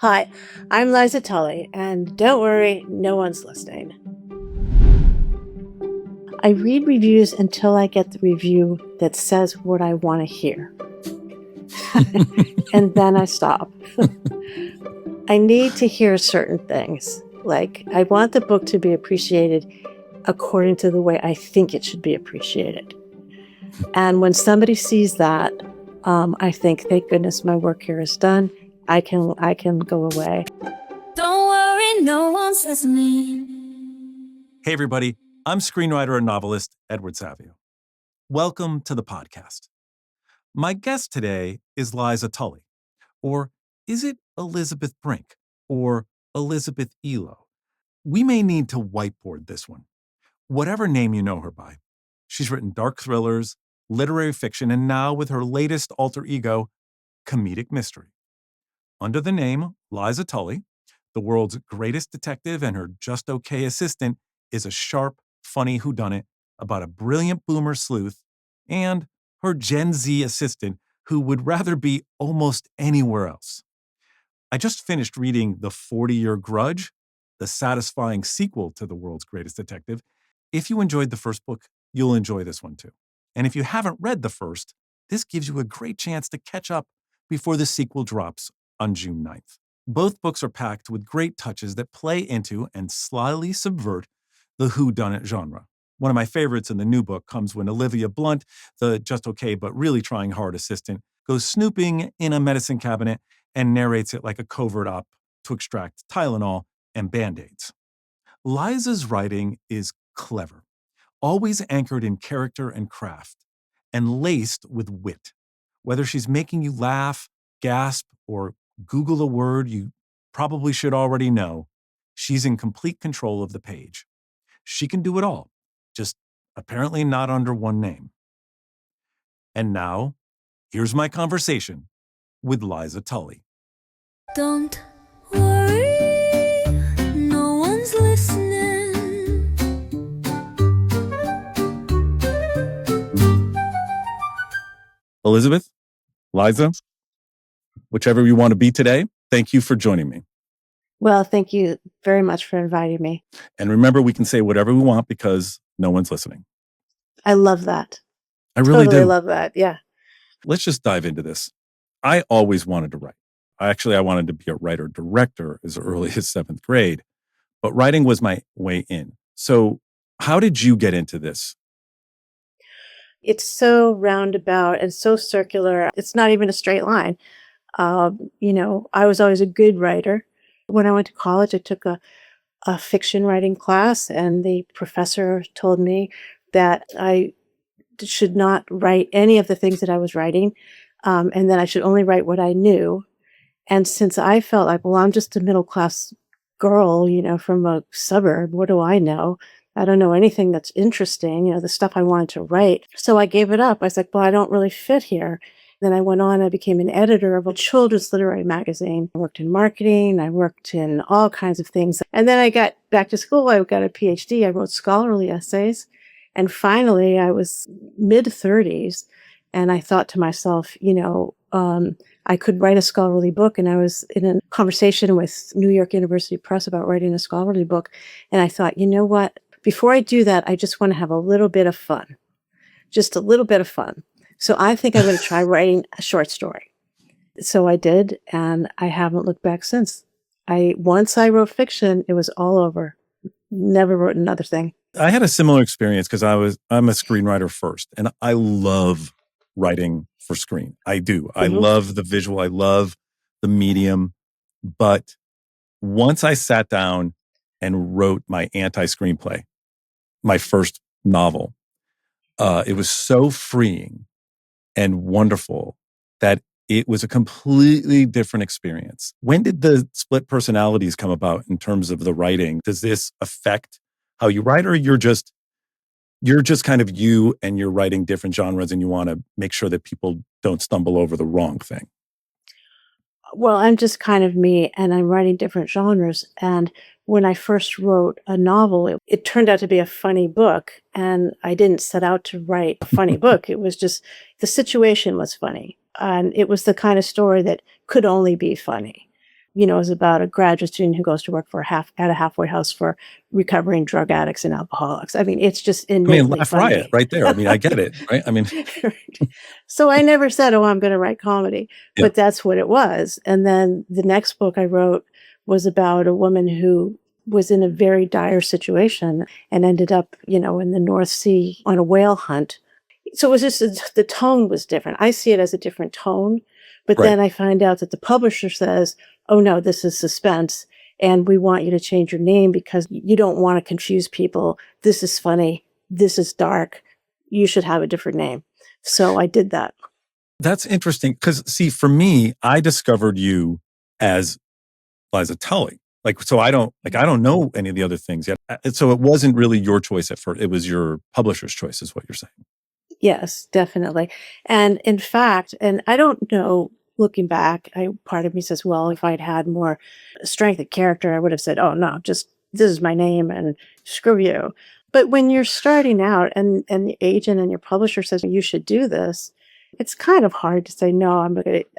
Hi, I'm Liza Tully, and don't worry, no one's listening. I read reviews until I get the review that says what I want to hear. And then I stop. I need to hear certain things. Like, I want the book to be appreciated according to the way I think it should be appreciated. And when somebody sees that, I think, thank goodness my work here is done. I can go away. Don't worry, no one's listening. Hey, everybody. I'm screenwriter and novelist Edward Savio. Welcome to the podcast. My guest today is Liza Tully, or is it Elizabeth Brink, or Elizabeth Elo? We may need to whiteboard this one. Whatever name you know her by. She's written dark thrillers, literary fiction, and now with her latest alter ego, comedic mystery. Under the name Liza Tully, the world's greatest detective and her just okay assistant is a sharp, funny whodunit about a brilliant boomer sleuth and her Gen Z assistant who would rather be almost anywhere else. I just finished reading The 40-Year Grudge, the satisfying sequel to the world's greatest detective. If you enjoyed the first book, you'll enjoy this one too. And if you haven't read the first, this gives you a great chance to catch up before the sequel drops on June 9th. Both books are packed with great touches that play into and slyly subvert the whodunit genre. One of my favorites in the new book comes when Olivia Blunt, the just okay but really trying hard assistant, goes snooping in a medicine cabinet and narrates it like a covert op to extract Tylenol and Band-Aids. Liza's writing is clever, always anchored in character and craft, and laced with wit. Whether she's making you laugh, gasp, or Google a word you probably should already know, she's in complete control of the page. She can do it all, just apparently not under one name. And now, here's my conversation with Liza Tully. Don't worry, no one's listening. Elizabeth, Liza, whichever you want to be today, thank you for joining me. Well, thank you very much for inviting me. And remember, we can say whatever we want because no one's listening. I love that. I really Totally do. love that. Yeah. Let's just dive into this. I always wanted to write. I wanted to be a writer-director as early as 7th grade, but writing was my way in. So how did you get into this? It's so roundabout and so circular. It's not even a straight line. I was always a good writer. When I went to college, I took a fiction writing class, and the professor told me that I should not write any of the things that I was writing, and that I should only write what I knew. And since I felt like, well, I'm just a middle class girl, from a suburb, what do I know? I don't know anything that's interesting, the stuff I wanted to write. So I gave it up. I was like, well, I don't really fit here. Then I went on, I became an editor of a children's literary magazine. I worked in marketing, I worked in all kinds of things. And then I got back to school, I got a PhD, I wrote scholarly essays. And finally, I was mid-30s, and I thought to myself, I could write a scholarly book. And I was in a conversation with New York University Press about writing a scholarly book. And I thought, you know what? Before I do that, I just want to have a little bit of fun, just a little bit of fun. So I think I'm going to try writing a short story. So I did, and I haven't looked back since. Once I wrote fiction, it was all over. Never wrote another thing. I had a similar experience because I'm a screenwriter first, and I love writing for screen. I do. I love the visual. I love the medium. But once I sat down and wrote my anti-screenplay, my first novel, it was so freeing and wonderful that it was a completely different experience. When did the split personalities come about in terms of the writing? Does this affect how you write, or you're just kind of you and you're writing different genres and you want to make sure that people don't stumble over the wrong thing? Well, I'm just kind of me, and I'm writing different genres. And when I first wrote a novel, it turned out to be a funny book. And I didn't set out to write a funny book. It was just the situation was funny. And it was the kind of story that could only be funny. Is about a graduate student who goes to work at a halfway house for recovering drug addicts and alcoholics. I mean, it's just innately Laugh Riot funny. right there. I get it, right? So I never said, oh, I'm going to write comedy, Yeah. but that's what it was. And then the next book I wrote was about a woman who was in a very dire situation and ended up, in the North Sea on a whale hunt. So it was just, the tone was different. I see it as a different tone, but Right. then I find out that the publisher says, oh no, this is suspense. And we want you to change your name because you don't want to confuse people. This is funny. This is dark. You should have a different name. So I did that. That's interesting because, see, for me, I discovered you as Liza Tully. So I don't know any of the other things yet. So it wasn't really your choice at first. It was your publisher's choice, is what you're saying. Yes, definitely. And in fact, and I don't know, looking back, part of me says, well, if I'd had more strength of character, I would have said, oh no, just this is my name and screw you. But when you're starting out and the agent and your publisher says you should do this, it's kind of hard to say, no,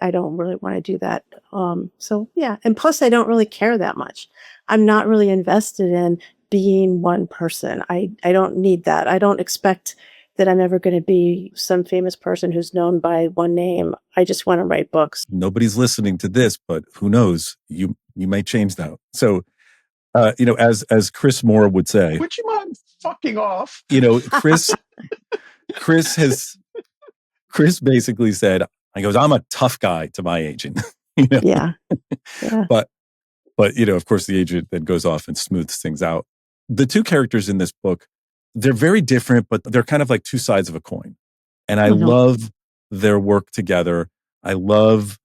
I don't really want to do that. So yeah. And plus I don't really care that much. I'm not really invested in being one person. I don't need that. I don't expect that I'm ever going to be some famous person who's known by one name. I just want to write books. Nobody's listening to this, but who knows? You may change that. So, as Chris Moore would say, would you mind fucking off? Chris basically said, he goes, I'm a tough guy to my agent. Yeah. But of course, the agent then goes off and smooths things out. The two characters in this book, they're very different, but they're kind of like two sides of a coin. And I love their work together. I love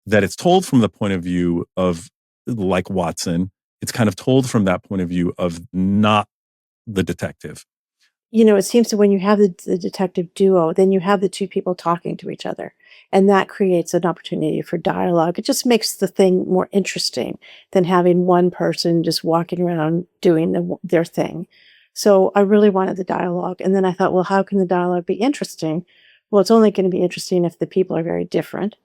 that it's told from the point of view of, like Watson, it's kind of told from that point of view of not the detective. It seems that when you have the detective duo, then you have the two people talking to each other. And that creates an opportunity for dialogue. It just makes the thing more interesting than having one person just walking around doing their thing. So I really wanted the dialogue. And then I thought, well, how can the dialogue be interesting? Well, it's only going to be interesting if the people are very different.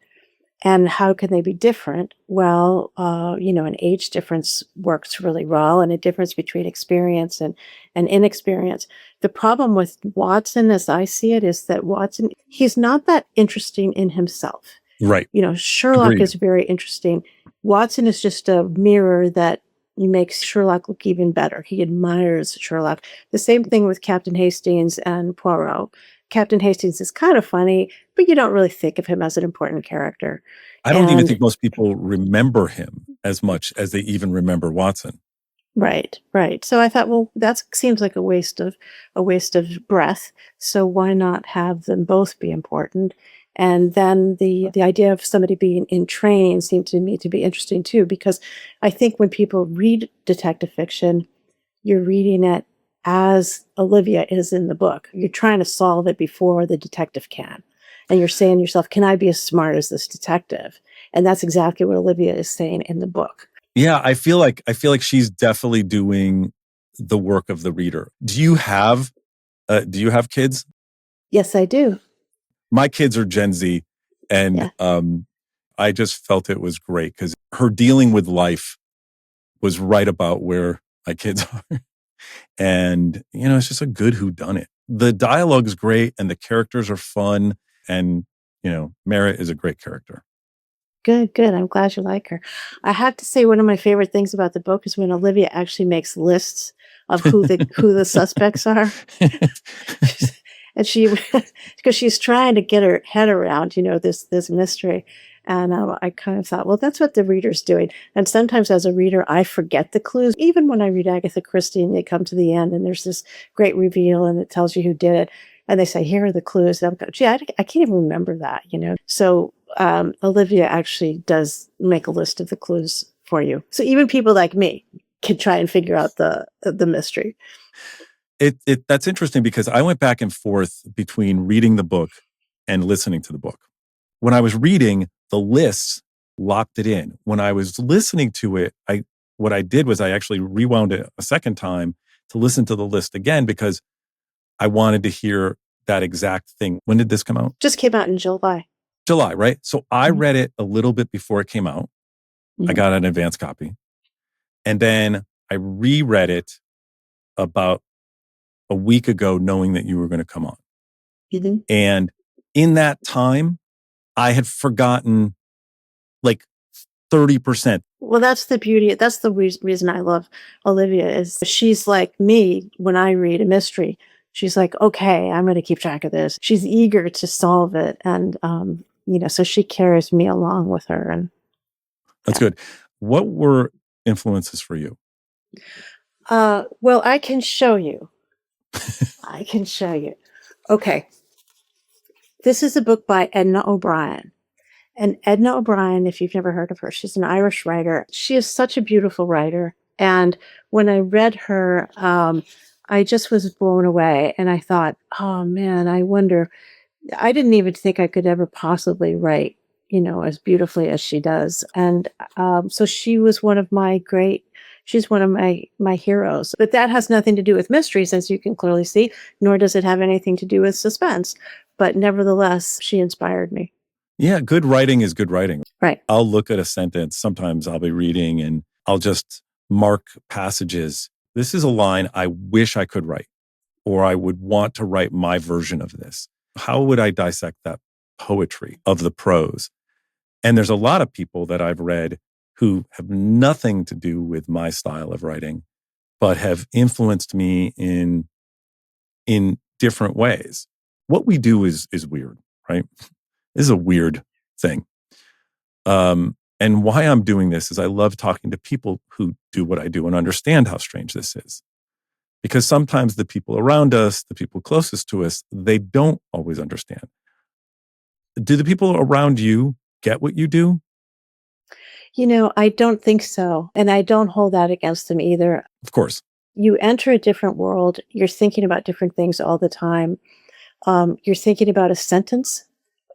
And how can they be different? Well, an age difference works really well, and a difference between experience and inexperience. The problem with Watson, as I see it, is that Watson, he's not that interesting in himself. Right. Sherlock Agreed. is very interesting. Watson is just a mirror that makes Sherlock look even better. He admires Sherlock. The same thing with Captain Hastings and Poirot. Captain Hastings is kind of funny, but you don't really think of him as an important character. I don't even think most people remember him as much as they even remember Watson. Right. So I thought, well, that seems like a waste of breath. So why not have them both be important? And then the idea of somebody being in training seemed to me to be interesting too, because I think when people read detective fiction, you're reading it as Olivia is in the book. You're trying to solve it before the detective can. And you're saying to yourself, can I be as smart as this detective? And that's exactly what Olivia is saying in the book. Yeah, I feel like she's definitely doing the work of the reader. Do you have kids? Yes, I do. My kids are Gen Z, and I just felt it was great because her dealing with life was right about where my kids are. And, it's just a good whodunit. The dialogue's great and the characters are fun. And, Merritt is a great character. Good. I'm glad you like her. I have to say one of my favorite things about the book is when Olivia actually makes lists of who the suspects are. And because she's trying to get her head around, this mystery. And I kind of thought, well, that's what the reader's doing. And sometimes as a reader, I forget the clues. Even when I read Agatha Christie and they come to the end and there's this great reveal and it tells you who did it. And they say, here are the clues. And I'm going, gee, I can't even remember that, So Olivia actually does make a list of the clues for you. So even people like me can try and figure out the mystery. That's interesting because I went back and forth between reading the book and listening to the book. When I was reading, the lists locked it in. When I was listening to it, what I did was I actually rewound it a second time to listen to the list again because I wanted to hear that exact thing. When did this come out? Just came out in July. July, right? So I read it a little bit before it came out. I got an advance copy. And then I reread it about a week ago, knowing that you were going to come on. Mm-hmm. And in that time, I had forgotten like 30%. Well, that's the beauty. That's the reason I love Olivia is she's like me when I read a mystery. She's like, okay, I'm going to keep track of this. She's eager to solve it. And, so she carries me along with her. And That's good. What were influences for you? well, I can show you. I can show you. Okay. This is a book by Edna O'Brien. And Edna O'Brien, if you've never heard of her, she's an Irish writer. She is such a beautiful writer. And when I read her, I just was blown away. And I thought, oh man, I wonder, I didn't even think I could ever possibly write, as beautifully as she does. And so she was she's one of my heroes. But that has nothing to do with mysteries, as you can clearly see, nor does it have anything to do with suspense. But nevertheless, she inspired me. Yeah, good writing is good writing. Right. I'll look at a sentence. Sometimes I'll be reading and I'll just mark passages. This is a line I wish I could write, or I would want to write my version of this. How would I dissect that poetry of the prose? And there's a lot of people that I've read who have nothing to do with my style of writing, but have influenced me in different ways. What we do is weird, right? This is a weird thing. And why I'm doing this is I love talking to people who do what I do and understand how strange this is. Because sometimes the people around us, the people closest to us, they don't always understand. Do the people around you get what you do? I don't think so. And I don't hold that against them either. Of course. You enter a different world. You're thinking about different things all the time. You're thinking about a sentence.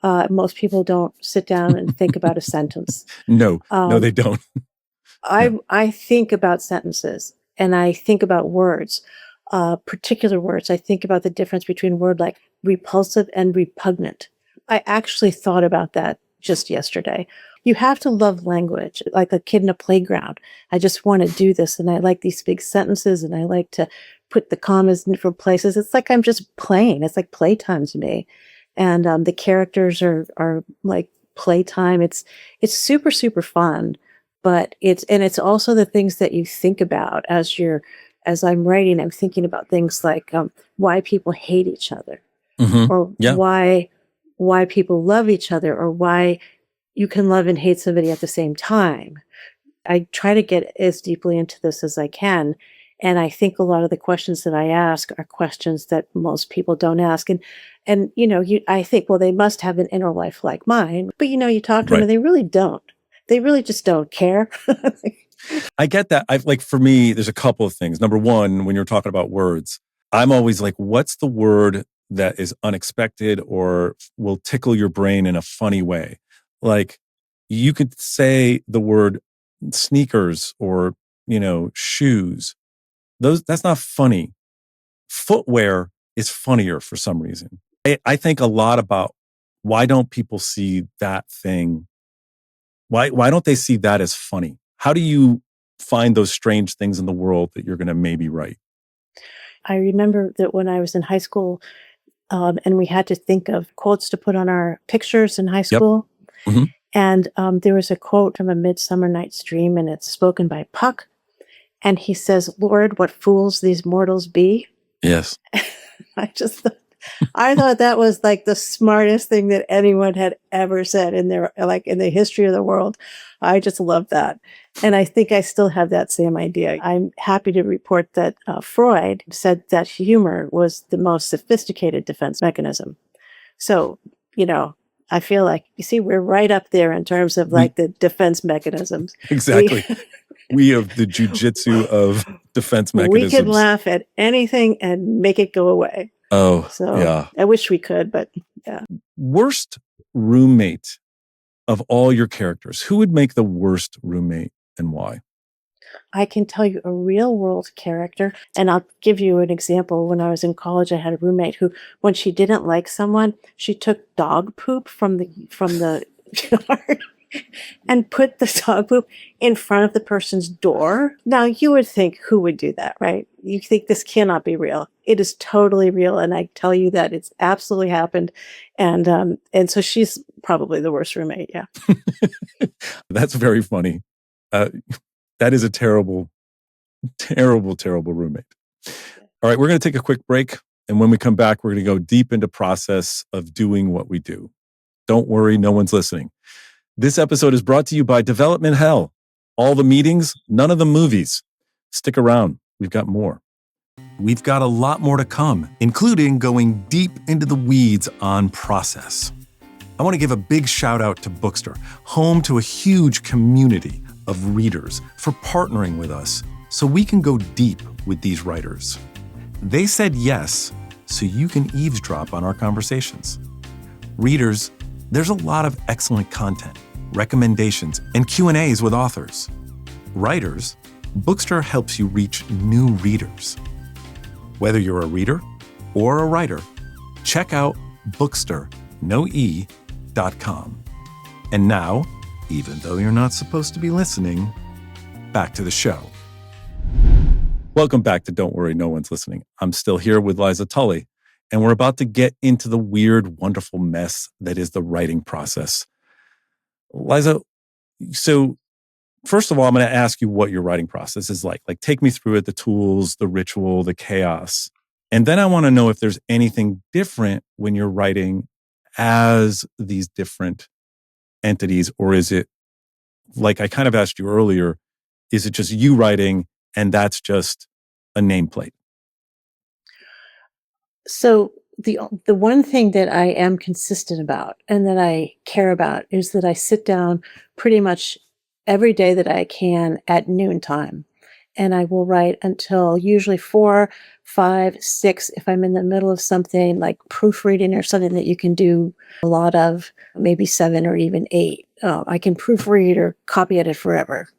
Most people don't sit down and think about a sentence. No, they don't. I think about sentences and I think about words, particular words. I think about the difference between a word like repulsive and repugnant. I actually thought about that just yesterday. You have to love language, like a kid in a playground. I just want to do this. And I like these big sentences and I like to put the commas in different places. It's like I'm just playing. It's like playtime to me. And the characters are like playtime. It's super, super fun. But it's also the things that you think about as I'm writing. I'm thinking about things like why people hate each other, or why people love each other, or why you can love and hate somebody at the same time. I try to get as deeply into this as I can. And I think a lot of the questions that I ask are questions that most people don't ask. And I think, well, they must have an inner life like mine. But, you talk to them and they really don't. They really just don't care. I get that. For me, there's a couple of things. Number one, when you're talking about words, I'm always like, what's the word that is unexpected or will tickle your brain in a funny way? Like, you could say the word sneakers or, shoes. That's not funny. Footwear is funnier for some reason. I think a lot about why don't people see that thing? Why don't they see that as funny? How do you find those strange things in the world that you're going to maybe write? I remember that when I was in high school, and we had to think of quotes to put on our pictures in high school. Yep. Mm-hmm. And there was a quote from A Midsummer Night's Dream, and it's spoken by Puck. And he says, "Lord, what fools these mortals be." Yes. I thought that was like the smartest thing that anyone had ever said in the history of the world. I just love that. And I think I still have that same idea. I'm happy to report that Freud said that humor was the most sophisticated defense mechanism. So, I feel like, you see, we're right up there in terms of the defense mechanisms. Exactly. We have the jujitsu of defense mechanisms. We can laugh at anything and make it go away. Oh, so yeah. I wish we could, but yeah. Worst roommate of all your characters. Who would make the worst roommate and why? I can tell you a real world character, and I'll give you an example. When I was in college, I had a roommate who, when she didn't like someone, she took dog poop from the yard. and put the dog poop in front of the person's door. Now, you would think, who would do that, right? You think this cannot be real. It is totally real. And I tell you that it's absolutely happened. And so she's probably the worst roommate. Yeah. That's very funny. That is a terrible, terrible, terrible roommate. All right, we're going to take a quick break. And when we come back, we're going to go deep into process of doing what we do. Don't worry, no one's listening. This episode is brought to you by Development Hell. All the meetings, none of the movies. Stick around. We've got more. We've got a lot more to come, including going deep into the weeds on process. I want to give a big shout out to Bookster, home to a huge community of readers, for partnering with us so we can go deep with these writers. They said yes, so you can eavesdrop on our conversations. Readers, there's a lot of excellent content, recommendations, and Q&As with authors. Writers, Bookster helps you reach new readers. Whether you're a reader or a writer, check out bookster.com. And now, even though you're not supposed to be listening, back to the show. Welcome back to Don't Worry, No One's Listening. I'm still here with Liza Tully, and we're about to get into the weird, wonderful mess that is the writing process. Liza, so first of all, I'm going to ask you what your writing process is like. Like, take me through it, the tools, the ritual, the chaos. And then I want to know if there's anything different when you're writing as these different entities, or is it, like I kind of asked you earlier, is it just you writing and that's just a nameplate? So the one thing that I am consistent about and that I care about is that I sit down pretty much every day that I can at noontime. And I will write until usually 4, 5, 6, if I'm in the middle of something like proofreading or something that you can do a lot of, maybe 7 or even 8. I can proofread or copy edit forever,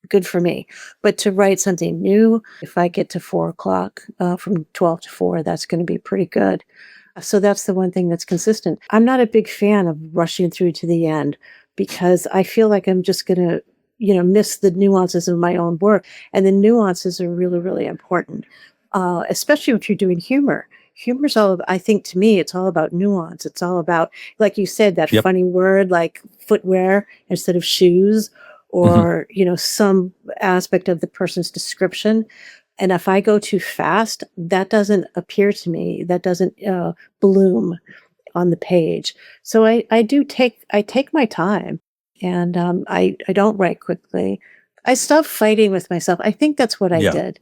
good for me. But to write something new, if I get to 4 o'clock, from 12 to 4, that's going to be pretty good. So that's the one thing that's consistent. I'm not a big fan of rushing through to the end because I feel like I'm just going to, miss the nuances of my own work. And the nuances are really, really important, especially if you're doing humor. Humor's I think to me, it's all about nuance. It's all about, like you said, that Yep. funny word like footwear instead of shoes, or, some aspect of the person's description. And if I go too fast, that doesn't appear to me, that doesn't bloom on the page. So I take my time, and I don't write quickly. I stopped fighting with myself. I think that's what I Yeah. did.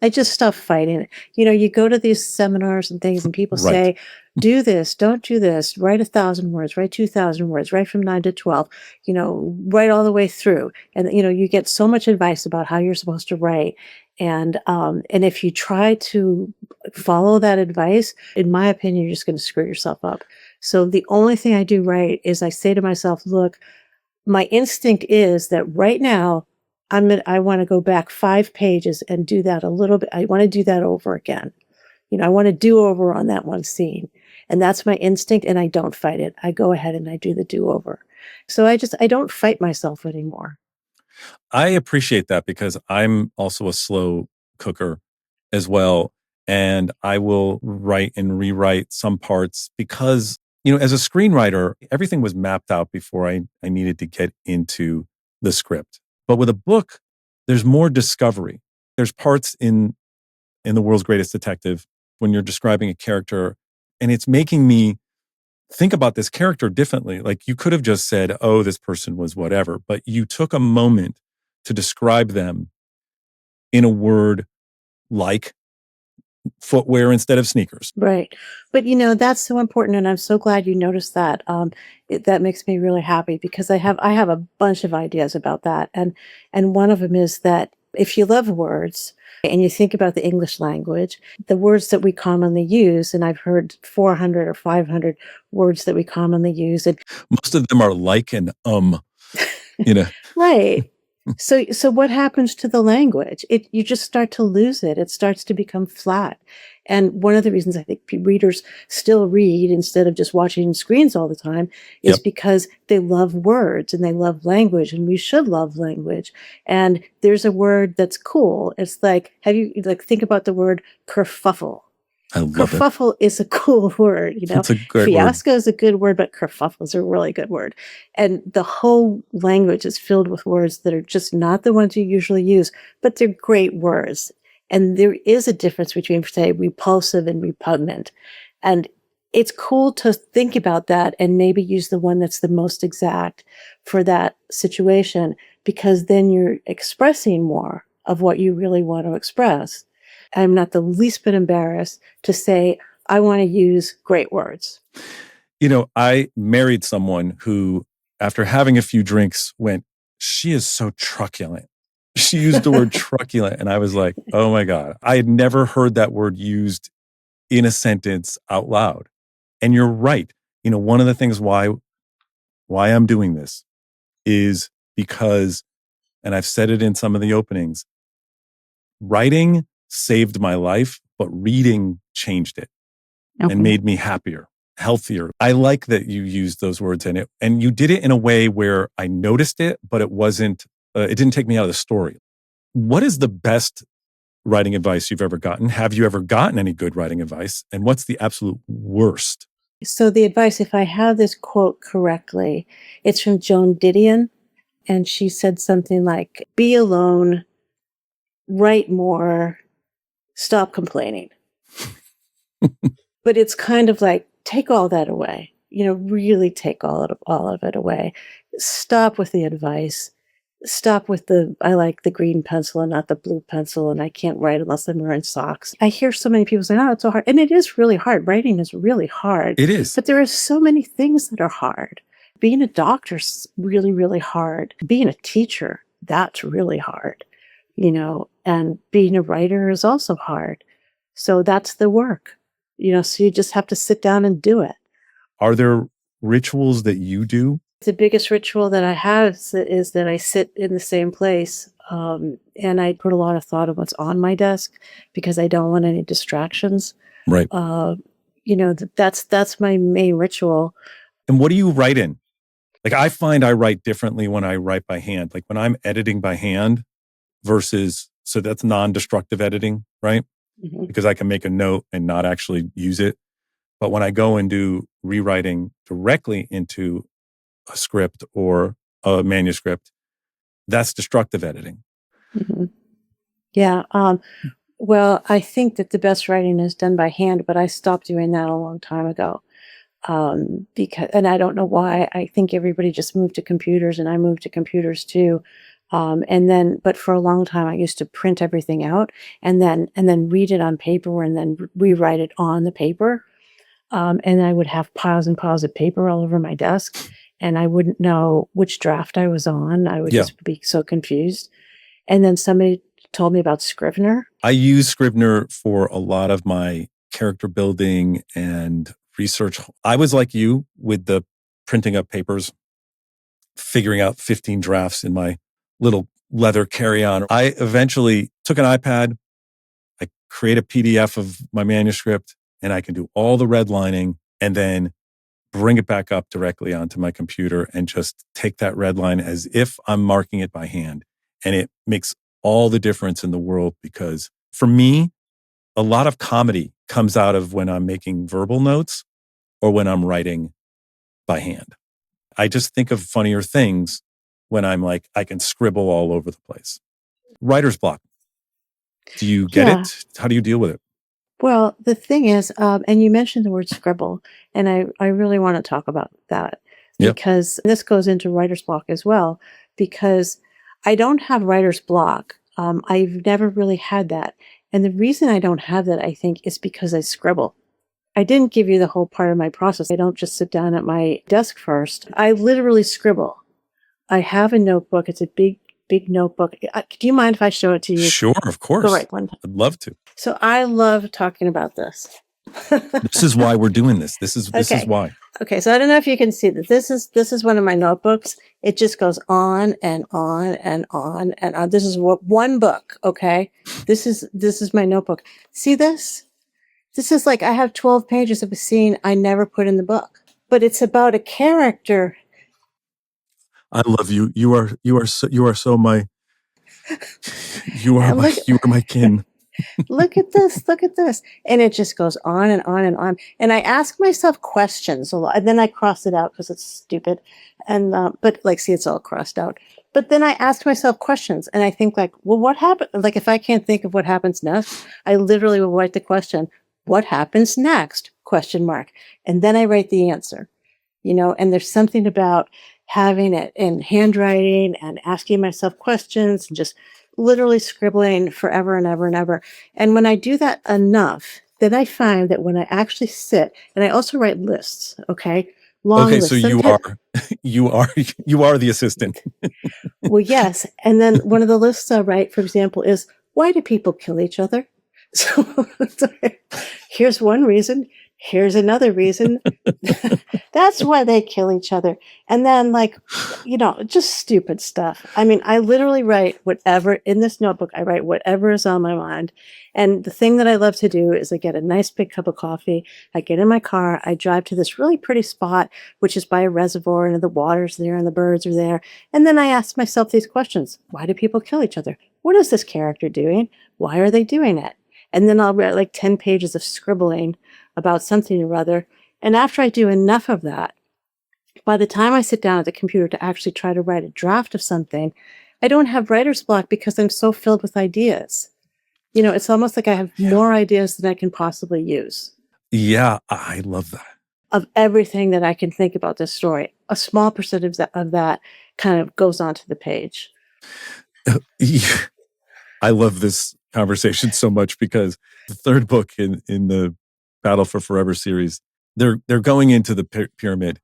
I just stopped fighting. You go to these seminars and things and people Right. say, do this, don't do this, write 1,000 words, write 2,000 words, write from 9 to 12, write all the way through. And, you get so much advice about how you're supposed to write. And if you try to follow that advice, in my opinion, you're just going to screw yourself up. So the only thing I do right is I say to myself, look, my instinct is that right now, I want to go back 5 pages and do that a little bit. I want to do that over again. I want to do over on that one scene. And that's my instinct, and I don't fight it. I go ahead and I do the do over. So I don't fight myself anymore. I appreciate that because I'm also a slow cooker as well. And I will write and rewrite some parts because, as a screenwriter, everything was mapped out before I needed to get into the script. But with a book, there's more discovery. There's parts in The World's Greatest Detective when you're describing a character, and it's making me think about this character differently. Like, you could have just said, oh, this person was whatever, but you took a moment to describe them in a word like footwear instead of sneakers. Right. But, that's so important. And I'm so glad you noticed that. That makes me really happy because I have a bunch of ideas about that. And one of them is that if you love words and you think about the English language, the words that we commonly use, and I've heard 400 or 500 words that we commonly use. And most of them are like and. Right. So what happens to the language? You just start to lose it. It starts to become flat. And one of the reasons I think readers still read instead of just watching screens all the time is Yep. because they love words and they love language, and we should love language. And there's a word that's cool. It's like, think about the word kerfuffle. I love it. Kerfuffle is a cool word, It's a great word. Fiasco is a good word, but kerfuffle is a really good word. And the whole language is filled with words that are just not the ones you usually use, but they're great words. And there is a difference between, say, repulsive and repugnant. And it's cool to think about that and maybe use the one that's the most exact for that situation, because then you're expressing more of what you really want to express. I'm not the least bit embarrassed to say, I want to use great words. I married someone who, after having a few drinks, went, she is so truculent. She used the word truculent. And I was like, oh my God, I had never heard that word used in a sentence out loud. And you're right. One of the things why I'm doing this is because, and I've said it in some of the openings, writing saved my life, but reading changed it and made me happier, healthier. I like that you used those words in it, and you did it in a way where I noticed it, but it didn't take me out of the story. What is the best writing advice you've ever gotten? Have you ever gotten any good writing advice? And what's the absolute worst? So the advice, if I have this quote correctly, it's from Joan Didion. And she said something like, be alone, write more, stop complaining. But it's kind of like, take all that away, really take all of it away. Stop with the advice. Stop with I like the green pencil and not the blue pencil, and I can't write unless I'm wearing socks. I hear so many people say, oh, it's so hard. And it is really hard. Writing is really hard. It is. But there are so many things that are hard. Being a doctor's really, really hard. Being a teacher, that's really hard, and being a writer is also hard. So that's the work, so you just have to sit down and do it. Are there rituals that you do? The biggest ritual that I have is that I sit in the same place, and I put a lot of thought of what's on my desk because I don't want any distractions. Right. That's my main ritual. And what do you write in? Like, I find I write differently when I write by hand. Like when I'm editing by hand so that's non-destructive editing, right? Mm-hmm. Because I can make a note and not actually use it. But when I go and do rewriting directly into a script or a manuscript, that's destructive editing. Mm-hmm. Yeah. Well, I think that the best writing is done by hand, but I stopped doing that a long time ago. And I don't know why. I think everybody just moved to computers, and I moved to computers too. But for a long time, I used to print everything out and then read it on paper and then rewrite it on the paper. And I would have piles and piles of paper all over my desk, and I wouldn't know which draft I was on. I would just be so confused. And then somebody told me about Scrivener. I use Scrivener for a lot of my character building and research. I was like you with the printing up papers, figuring out 15 drafts in my little leather carry-on. I eventually took an iPad, I create a PDF of my manuscript, and I can do all the redlining and then bring it back up directly onto my computer and just take that red line as if I'm marking it by hand. And it makes all the difference in the world, because for me, a lot of comedy comes out of when I'm making verbal notes or when I'm writing by hand. I just think of funnier things when I'm like, I can scribble all over the place. Writer's block. Do you get it? How do you deal with it? Well, the thing is, and you mentioned the word scribble, and I really want to talk about that because this goes into writer's block as well, because I don't have writer's block. I've never really had that. And the reason I don't have that, I think, is because I scribble. I didn't give you the whole part of my process. I don't just sit down at my desk first. I literally scribble. I have a notebook. It's a big notebook. Do you mind if I show it to you? Sure, of course. Go right one. I'd love to. So I love talking about this. This is why we're doing this. This is Okay. why. Okay, so I don't know if you can see that. This is one of my notebooks. It just goes on and on and on and on. This is one book. Okay, this is my notebook. See this? This is like I have 12 pages of a scene I never put in the book, but it's about a character. I love you. You are so my. You are And my. You are my kin. look at this, look at this. And it just goes on and on and on. And I ask myself questions a lot. And then I cross it out because it's stupid. And, but like, see, it's all crossed out. But then I ask myself questions and I think like, well, what happened? Like, if I can't think of what happens next, I literally will write the question, what happens next? Question mark. And then I write the answer, and there's something about having it in handwriting and asking myself questions and just literally scribbling forever and ever and ever. And when I do that enough, then I find that when I actually sit, and I also write lists, okay? Long Okay, lists. so you are the assistant. Well, yes. And then one of the lists I write, for example, is why do people kill each other? So here's one reason. Here's another reason. That's why they kill each other. And then, like, just stupid stuff. I mean, I literally write whatever in this notebook. I write whatever is on my mind. And the thing that I love to do is I get a nice big cup of coffee. I get in my car. I drive to this really pretty spot, which is by a reservoir, and the water's there and the birds are there. And then I ask myself these questions. Why do people kill each other? What is this character doing? Why are they doing it? And then I'll write like 10 pages of scribbling about something or other. And after I do enough of that, by the time I sit down at the computer to actually try to write a draft of something, I don't have writer's block because I'm so filled with ideas. It's almost like I have more ideas than I can possibly use. Yeah, I love that. Of everything that I can think about this story, a small percentage of that kind of goes onto the page. I love this conversation so much because the third book in the Battle for Forever series, they're going into the pyramid,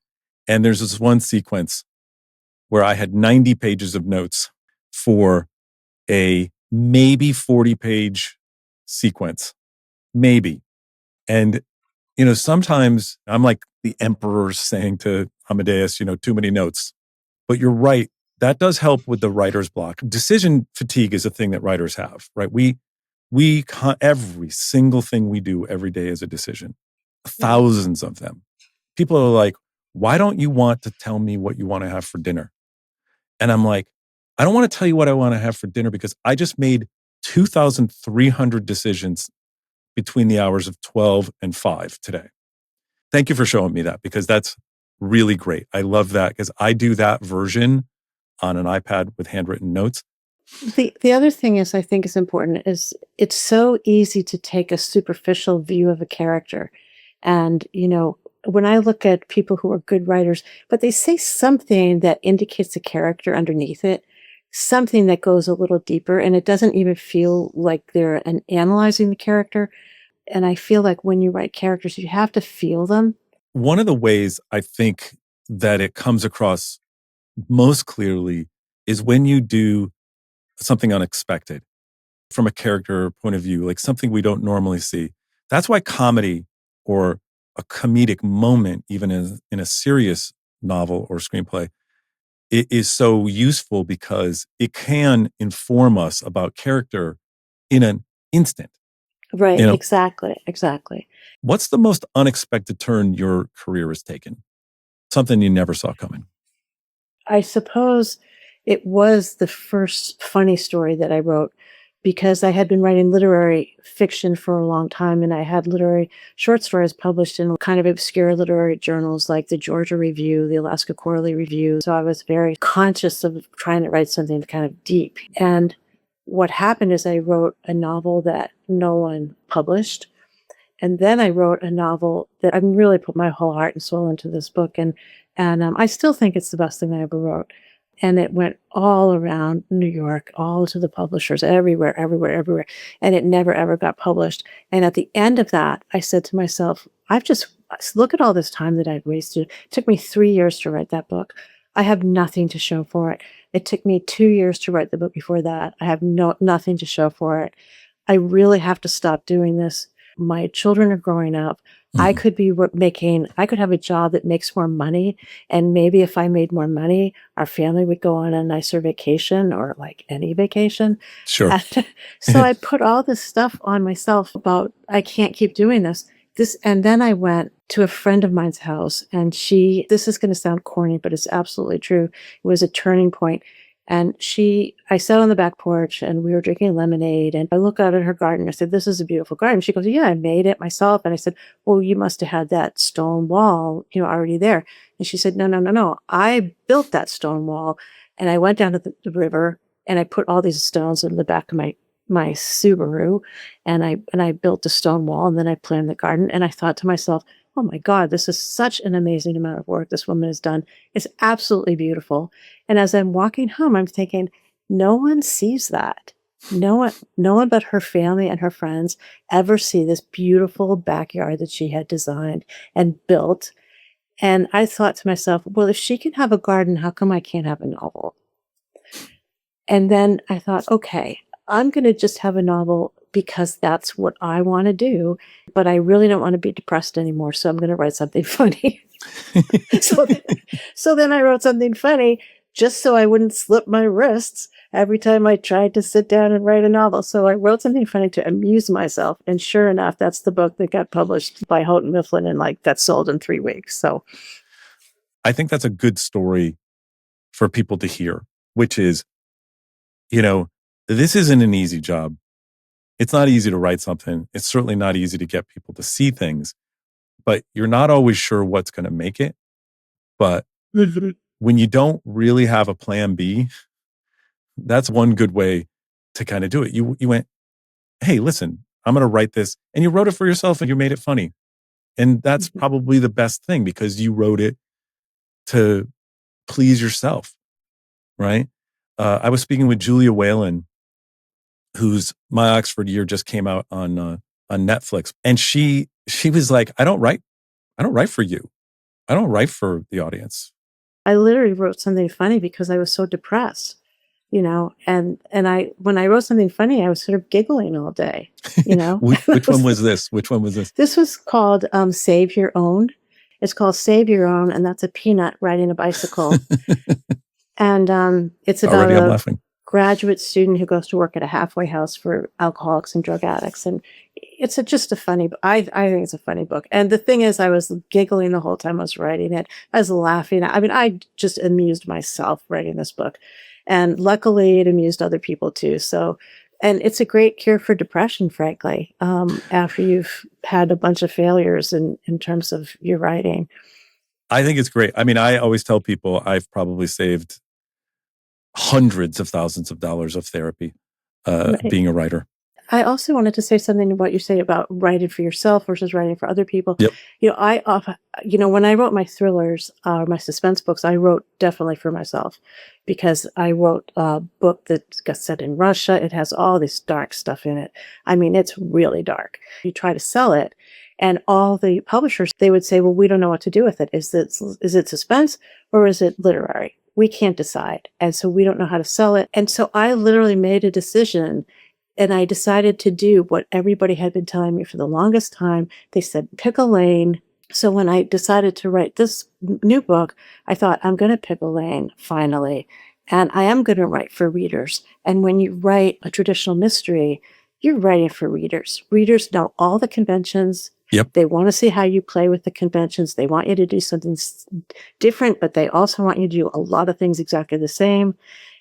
and there's this one sequence where I had 90 pages of notes for a maybe 40-page sequence, maybe. And sometimes I'm like the emperor saying to Amadeus, too many notes. But you're right. That does help with the writer's block. Decision fatigue is a thing that writers have, right? Every single thing we do every day is a decision. Thousands of them. People are like, why don't you want to tell me what you want to have for dinner? And I'm like, I don't want to tell you what I want to have for dinner because I just made 2,300 decisions between the hours of 12 and 5 today. Thank you for showing me that because that's really great. I love that because I do that version on an iPad with handwritten notes. The other thing is I think is important is it's so easy to take a superficial view of a character. And, when I look at people who are good writers, but they say something that indicates a character underneath it, something that goes a little deeper, and it doesn't even feel like they're analyzing the character. And I feel like when you write characters, you have to feel them. One of the ways I think that it comes across most clearly is when you do something unexpected from a character point of view, like something we don't normally see. That's why comedy or a comedic moment, even in a serious novel or screenplay, it is so useful because it can inform us about character in an instant. Right. Exactly. What's the most unexpected turn your career has taken? Something you never saw coming. I suppose it was the first funny story that I wrote because I had been writing literary fiction for a long time, and I had literary short stories published in kind of obscure literary journals like the Georgia Review, the Alaska Quarterly Review. So I was very conscious of trying to write something kind of deep. And what happened is I wrote a novel that no one published. And then I wrote a novel that I really put my whole heart and soul into this book. And I still think it's the best thing I ever wrote. And it went all around New York, all to the publishers, everywhere. And it never, ever got published. And at the end of that, I said to myself, look at all this time that I'd wasted. It took me 3 years to write that book. I have nothing to show for it. It took me 2 years to write the book before that. I have nothing to show for it. I really have to stop doing this. My children are growing up. I could be I could have a job that makes more money. And maybe if I made more money, our family would go on a nicer vacation or like any vacation. Sure. And so I put all this stuff on myself about, I can't keep doing this. And then I went to a friend of mine's house and this is going to sound corny, but it's absolutely true. It was a turning point. And I sat on the back porch and we were drinking lemonade and I look out at her garden. I said, "This is a beautiful garden." She goes, "Yeah, I made it myself." And I said, "Well, you must have had that stone wall, already there." And she said, No. I built that stone wall and I went down to the river and I put all these stones in the back of my Subaru and I built a stone wall and then I planted the garden. And I thought to myself, "Oh my God, this is such an amazing amount of work this woman has done. It's absolutely beautiful." And as I'm walking home, I'm thinking, no one sees that. No one but her family and her friends ever see this beautiful backyard that she had designed and built. And I thought to myself, well, if she can have a garden, how come I can't have a novel? And then I thought, okay, I'm going to just have a novel because that's what I want to do, but I really don't want to be depressed anymore. So I'm going to write something funny. So then I wrote something funny just so I wouldn't slip my wrists every time I tried to sit down and write a novel. So I wrote something funny to amuse myself. And sure enough, that's the book that got published by Houghton Mifflin and that sold in 3 weeks. So I think that's a good story for people to hear, which is, this isn't an easy job. It's not easy to write something. It's certainly not easy to get people to see things, but you're not always sure what's going to make it. But when you don't really have a plan B, that's one good way to kind of do it. You went, "Hey, listen, I'm going to write this." And you wrote it for yourself and you made it funny. And that's probably the best thing because you wrote it to please yourself, right? I was speaking with Julia Whalen, whose My Oxford Year just came out on Netflix. And she was like, I don't write for you. I don't write for the audience. I literally wrote something funny because I was so depressed, and when I wrote something funny, I was sort of giggling all day, Which one was this? Which one was this? This was called Save Your Own. It's called Save Your Own, and that's a peanut riding a bicycle. And it's about Already I'm a laughing. graduate student who goes to work at a halfway house for alcoholics and drug addicts. And it's just a funny, I think it's a funny book. And the thing is, I was giggling the whole time I was writing it. I was laughing. I mean, I just amused myself writing this book. And luckily it amused other people too. So, and it's a great cure for depression, frankly, after you've had a bunch of failures in terms of your writing. I think it's great. I mean, I always tell people I've probably saved hundreds of thousands of dollars of therapy being a writer. I also wanted to say something about you say about writing for yourself versus writing for other people. Yep. When I wrote my thrillers, my suspense books, I wrote definitely for myself because I wrote a book that got set in Russia. It has all this dark stuff in it. I mean, it's really dark. You try to sell it and all the publishers, they would say, well, we don't know what to do with it. Is it suspense or is it literary? We can't decide. And so we don't know how to sell it. And so I literally made a decision and I decided to do what everybody had been telling me for the longest time. They said, pick a lane. So when I decided to write this new book, I thought, I'm going to pick a lane finally. And I am going to write for readers. And when you write a traditional mystery, you're writing for readers. Readers know all the conventions. Yep. They want to see how you play with the conventions. They want you to do something different, but they also want you to do a lot of things exactly the same.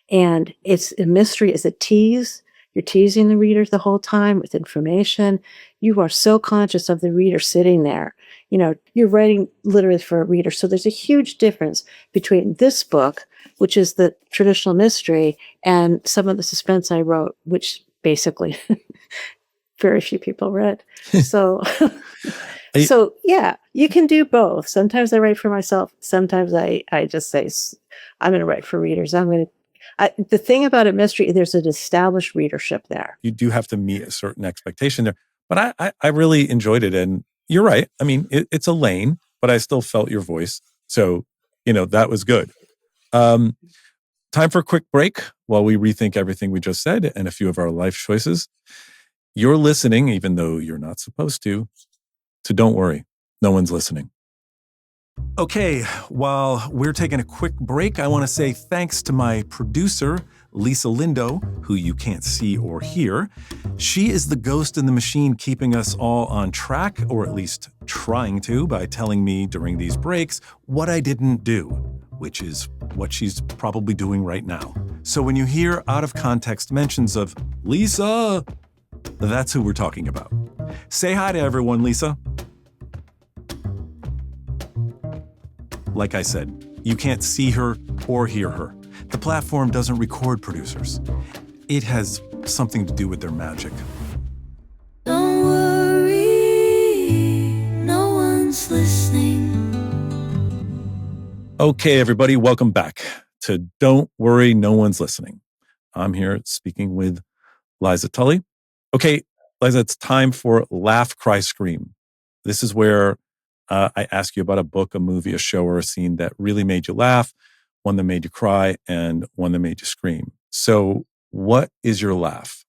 And a mystery is a tease. You're teasing the reader the whole time with information. You are so conscious of the reader sitting there. You're writing literally for a reader. So there's a huge difference between this book, which is the traditional mystery, and some of the suspense I wrote, which basically very few people read. So, so yeah, you can do both. Sometimes I write for myself. Sometimes I just say, I'm going to write for readers. The thing about a mystery, there's an established readership there. You do have to meet a certain expectation there. But I really enjoyed it. And you're right. I mean, it's a lane, but I still felt your voice. So, that was good. Time for a quick break while we rethink everything we just said and a few of our life choices. You're listening, even though you're not supposed to. So don't worry, no one's listening. Okay, while we're taking a quick break, I want to say thanks to my producer, Lisa Lindo, who you can't see or hear. She is the ghost in the machine keeping us all on track, or at least trying to, by telling me during these breaks what I didn't do, which is what she's probably doing right now. So when you hear out of context mentions of Lisa, that's who we're talking about. Say hi to everyone, Lisa. Like I said, you can't see her or hear her. The platform doesn't record producers. It has something to do with their magic. Don't worry, no one's listening. Okay, everybody, welcome back to Don't Worry, No One's Listening. I'm here speaking with Liza Tully. Okay, Liza, it's time for Laugh, Cry, Scream. This is where I ask you about a book, a movie, a show, or a scene that really made you laugh, one that made you cry, and one that made you scream. So what is your laugh?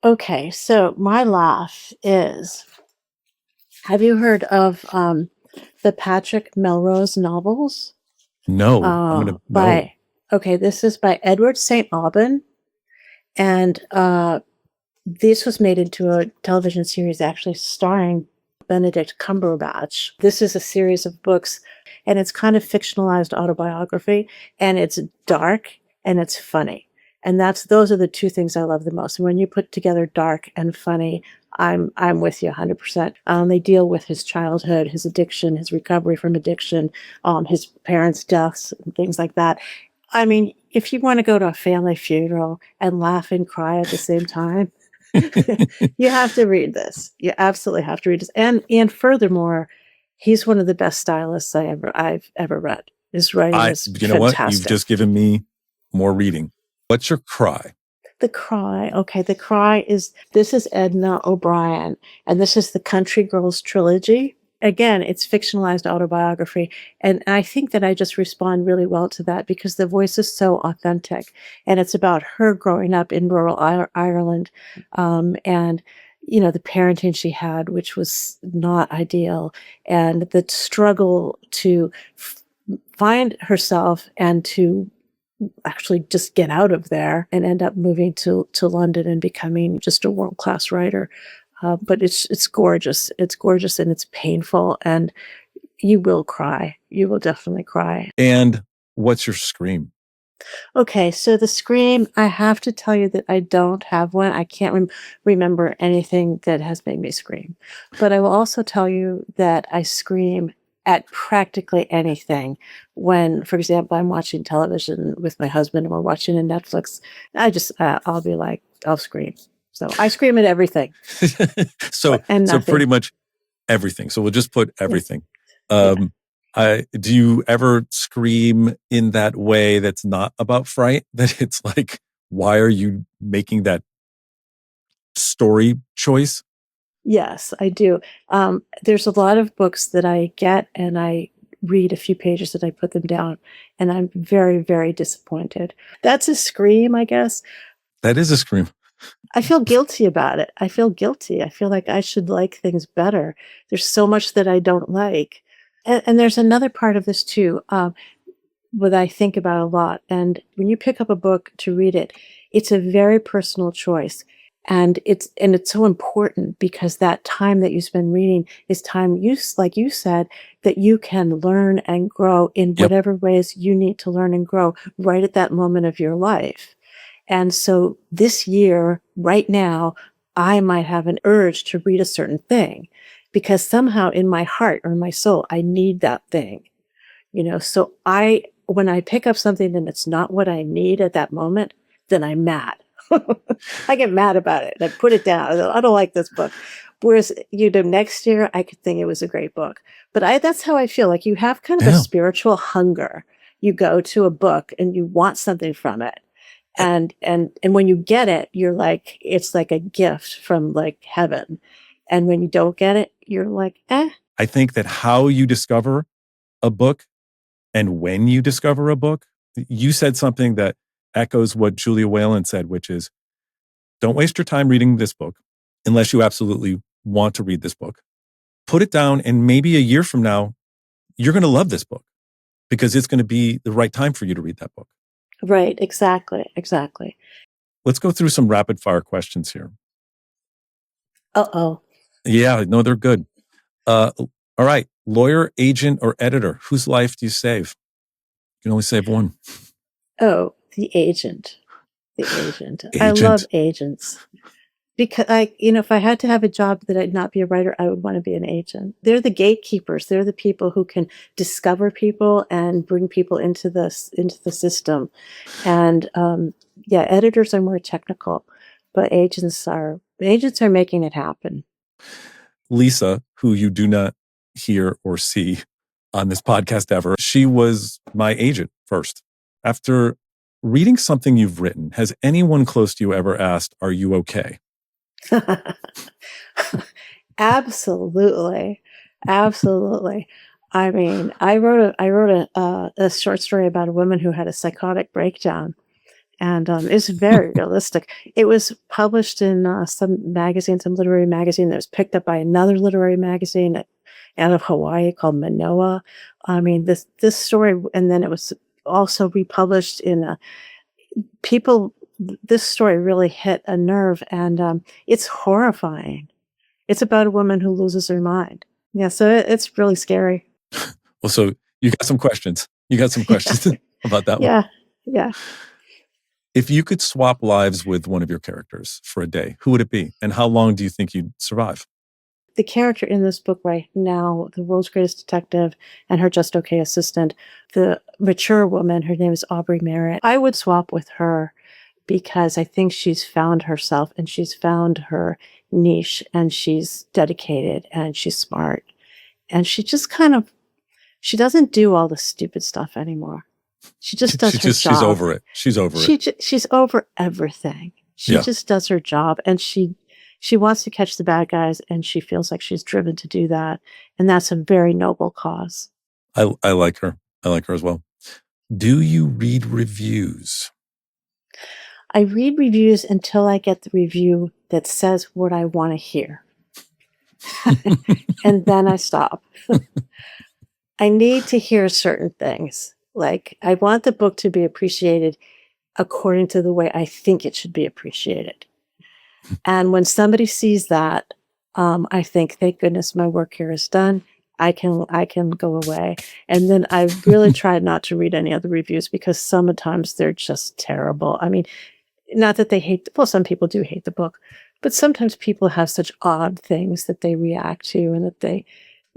Okay, so my laugh is, have you heard of the Patrick Melrose novels? No, I'm going to know. Okay, this is by Edward St. Aubin. And this was made into a television series actually starring Benedict Cumberbatch. This is a series of books, and it's kind of fictionalized autobiography, and it's dark and it's funny. And those are the two things I love the most. And when you put together dark and funny, I'm with you 100%. They deal with his childhood, his addiction, his recovery from addiction, his parents' deaths, and things like that. I mean, if you want to go to a family funeral and laugh and cry at the same time, you have to read this. You absolutely have to read this. And furthermore, he's one of the best stylists I've ever read. His writing is you know fantastic. What? You've just given me more reading. What's your cry? The Cry. Okay, The Cry this is Edna O'Brien, and this is the Country Girls trilogy. Again, it's fictionalized autobiography. And I think that I just respond really well to that because the voice is so authentic. And it's about her growing up in rural Ireland, and, you know, the parenting she had, which was not ideal, and the struggle to find herself and to actually just get out of there and end up moving to London and becoming just a world-class writer. But it's gorgeous. It's gorgeous and it's painful, and you will cry. You will definitely cry. And what's your scream? Okay, so the scream, I have to tell you that I don't have one. I can't remember anything that has made me scream. But I will also tell you that I scream at practically anything. When, for example, I'm watching television with my husband and we're watching a Netflix, I'll be like, I'll scream. So I scream at everything. so pretty much everything. So we'll just put everything. Yes. Do you ever scream in that way that's not about fright? That it's like, why are you making that story choice? Yes, I do. There's a lot of books that I get and I read a few pages and I put them down, and I'm very, very disappointed. That's a scream, I guess. That is a scream. I feel guilty about it. I feel guilty. I feel like I should like things better. There's so much that I don't like. And there's another part of this too, what I think about a lot. And when you pick up a book to read it, it's a very personal choice. And it's so important because that time that you spend reading is time, like you said, that you can learn and grow in whatever ways you need to learn and grow right at that moment of your life. And so this year, right now, I might have an urge to read a certain thing because somehow in my heart or my soul, I need that thing, you know? So when I pick up something and it's not what I need at that moment, then I'm mad. I get mad about it. I put it down. I don't like this book. Whereas, next year I could think it was a great book. But that's how I feel. Like you have kind of a spiritual hunger. You go to a book and you want something from it. And when you get it, you're like, it's like a gift from like heaven. And when you don't get it, you're like, eh. I think that how you discover a book and when you discover a book, you said something that echoes what Julia Whalen said, which is Don't waste your time reading this book unless you absolutely want to read this book. Put it down, and maybe a year from now, you're going to love this book because it's going to be the right time for you to read that book. Right. Exactly. Let's go through some rapid fire questions here. Uh-oh. Yeah, no, they're good. All right. Lawyer, agent, or editor, whose life do you save? You can only save one. Oh, the agent. I love agents. Because if I had to have a job that I'd not be a writer, I would want to be an agent. They're the gatekeepers. They're the people who can discover people and bring people into the system. And editors are more technical, but agents are making it happen. Lisa, who you do not hear or see on this podcast ever, she was my agent first. After reading something you've written, has anyone close to you ever asked, "Are you okay?" Absolutely. I mean, I wrote a short story about a woman who had a psychotic breakdown, and it's very realistic. It was published in some literary magazine that was picked up by another literary magazine out of Hawaii called Manoa. I mean, this story, and then it was also republished in this story really hit a nerve, and it's horrifying. It's about a woman who loses her mind. Yeah, so it's really scary. Well, so you got some questions. About that one. Yeah. If you could swap lives with one of your characters for a day, who would it be? And how long do you think you'd survive? The character in this book right now, the world's greatest detective and her just okay assistant, the mature woman, her name is Aubrey Merritt. I would swap with her because I think she's found herself and she's found her niche, and she's dedicated and she's smart. And she just she doesn't do all the stupid stuff anymore. She just does her job. She's over it. She's over everything. She just does her job, and she wants to catch the bad guys, and she feels like she's driven to do that. And that's a very noble cause. I like her. I like her as well. Do you read reviews? I read reviews until I get the review that says what I want to hear. And then I stop. I need to hear certain things. Like, I want the book to be appreciated according to the way I think it should be appreciated. And when somebody sees that, I think, thank goodness my work here is done. I can go away. And then I really try not to read any other reviews, because sometimes they're just terrible. I mean, not that they hate, some people do hate the book, but sometimes people have such odd things that they react to, and that they,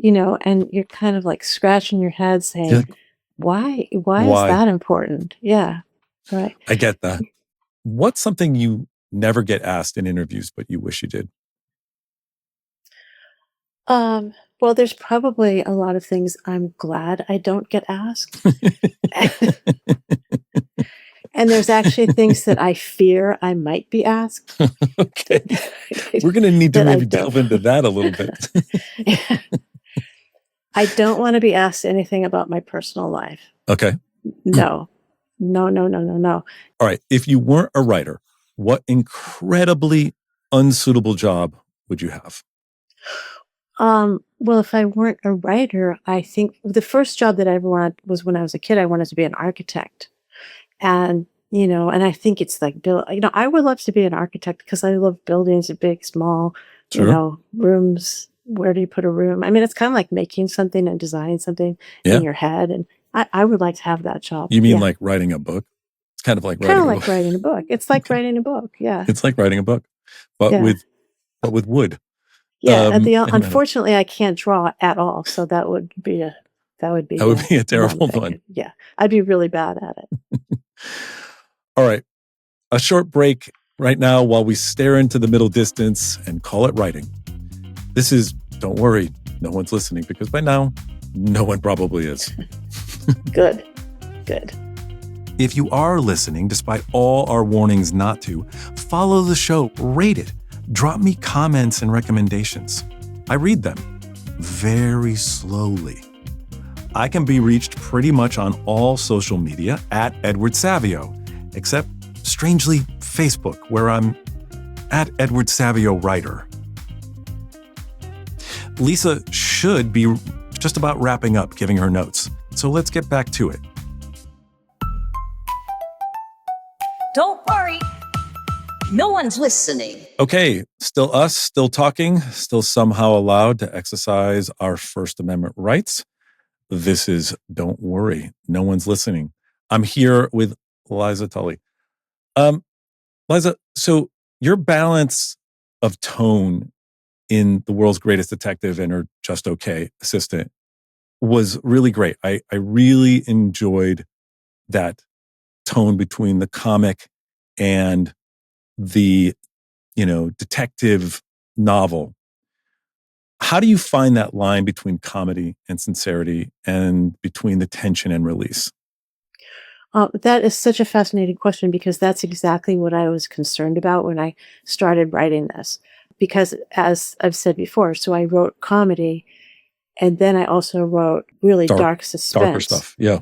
and you're kind of like scratching your head saying, why is that important? Yeah. Right. I get that. What's something you never get asked in interviews, but you wish you did? Well, there's probably a lot of things I'm glad I don't get asked. And there's actually things that I fear I might be asked. Okay. We're going to need to maybe delve into that a little bit. I don't want to be asked anything about my personal life. Okay. No. All right. If you weren't a writer, what incredibly unsuitable job would you have? Well, if I weren't a writer, I think the first job that I ever wanted was when I was a kid. I wanted to be an architect. And, and I think it's like, I would love to be an architect because I love buildings, big, small, Sure. Rooms. Where do you put a room? I mean, it's kind of like making something and designing something in your head. And I would like to have that job. You mean like writing a book? It's kind of like writing a book. It's like writing a book. Yeah. It's like writing a book, but with wood. Yeah. Unfortunately, I can't draw at all. So that would be a terrible one. Yeah. I'd be really bad at it. All right. A short break right now while we stare into the middle distance and call it writing. This is, don't worry, no one's listening, because by now, no one probably is. Good. If you are listening, despite all our warnings not to, follow the show, rate it, drop me comments and recommendations. I read them very slowly. I can be reached pretty much on all social media at Edward Savio, except, strangely, Facebook, where I'm at Edward Savio Writer. Lisa should be just about wrapping up giving her notes. So let's get back to it. Don't worry. No one's listening. Okay, still us, still talking, still somehow allowed to exercise our First Amendment rights. This is Don't Worry, No One's Listening. I'm here with Liza Tully. Liza, so your balance of tone in The World's Greatest Detective and her Just Okay assistant was really great. I really enjoyed that tone between the comic and the, detective novel. How do you find that line between comedy and sincerity and between the tension and release? That is such a fascinating question because that's exactly what I was concerned about when I started writing this. Because as I've said before, so I wrote comedy and then I also wrote really dark suspense. Darker stuff, yeah.